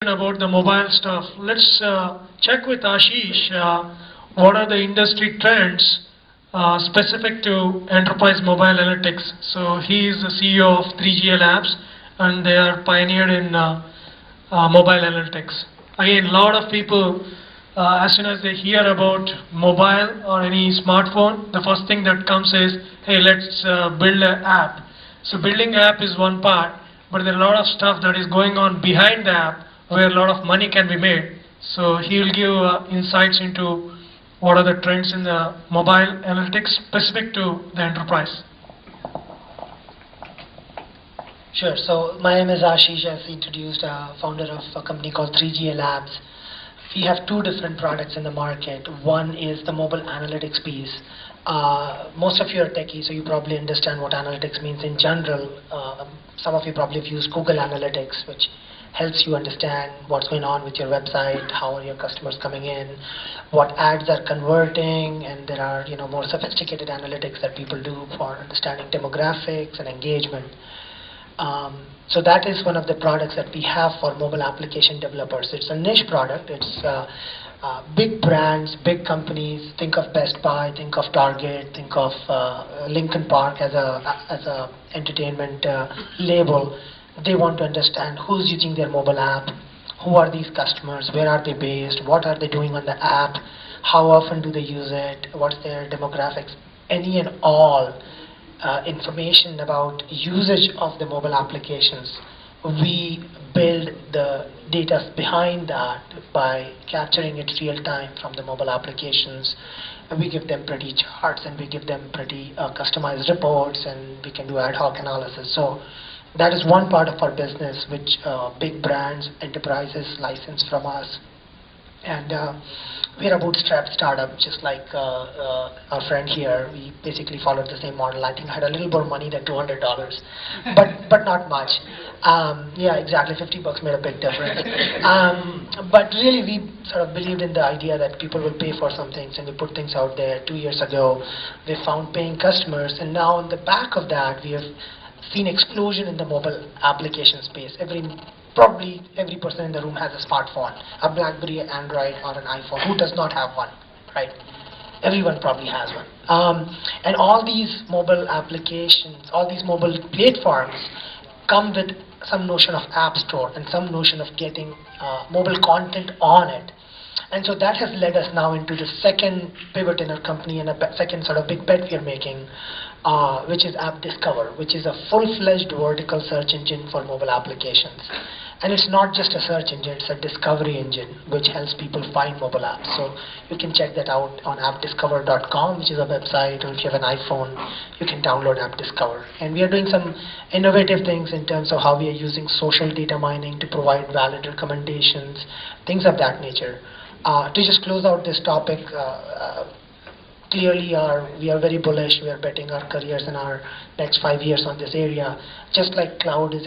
discussion about the mobile stuff. Let's check with Ashish what are the industry trends specific to enterprise mobile analytics. So he is the CEO of 3GL Labs, and they are pioneered in mobile analytics. Again, a lot of people, as soon as they hear about mobile or any smartphone, the first thing that comes is, hey, let's build an app. So building an app is one part, but there are a lot of stuff that is going on behind the app where a lot of money can be made. So he will give insights into what are the trends in the mobile analytics specific to the enterprise. Sure. So my name is Ashish, as introduced, founder of a company called 3GL Labs. We have two different products in the market. One is the mobile analytics piece. Most of you are techie, so you probably understand what analytics means in general. Some of you probably have used Google Analytics, which helps you understand what's going on with your website, how are your customers coming in, what ads are converting, and there are more sophisticated analytics that people do for understanding demographics and engagement. So that is one of the products that we have for mobile application developers. It's a niche product. It's big brands, big companies. Think of Best Buy, think of Target, think of Lincoln Park as a entertainment label. They want to understand who's using their mobile app, who are these customers, where are they based, what are they doing on the app, how often do they use it, what's their demographics, any and all information about usage of the mobile applications. We build the data behind that by capturing it real time from the mobile applications. We give them pretty charts, and we give them pretty customized reports, and we can do ad hoc analysis. So that is one part of our business which big brands, enterprises license from us. And we're a bootstrap startup, just like our friend here. We basically followed the same model. I think I had a little more money than $200, but not much. Yeah, exactly. $50 made a big difference. But really, we sort of believed in the idea that people will pay for some things, and we put things out there. 2 years ago, we found paying customers, and now on the back of that, we have seen explosion in the mobile application space. Probably every person in the room has a smartphone, a BlackBerry, Android, or an iPhone. Who does not have one, right? Everyone probably has one. And all these mobile applications, all these mobile platforms come with some notion of app store and some notion of getting mobile content on it. And so that has led us now into the second pivot in our company, and a second sort of big bet we are making, which is App Discover, which is a full-fledged vertical search engine for mobile applications. And it's not just a search engine, it's a discovery engine which helps people find mobile apps. So you can check that out on appdiscover.com, which is a website, or if you have an iPhone, you can download App Discover. And we are doing some innovative things in terms of how we are using social data mining to provide valid recommendations, things of that nature. To just close out this topic, clearly we are very bullish. We are betting our careers in our next 5 years on this area. Just like cloud is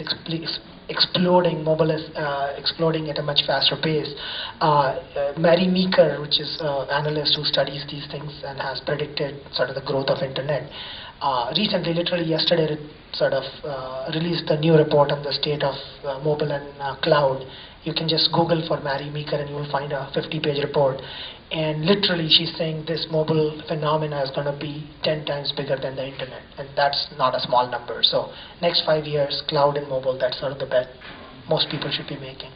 exploding, mobile is exploding at a much faster pace. Mary Meeker, which is an analyst who studies these things and has predicted sort of the growth of internet, recently, literally yesterday, sort of released a new report on the state of mobile and cloud. You can just Google for Mary Meeker and you will find a 50-page report. And literally she's saying this mobile phenomena is going to be 10 times bigger than the internet. And that's not a small number. So next 5 years, cloud and mobile, that's sort of the bet most people should be making.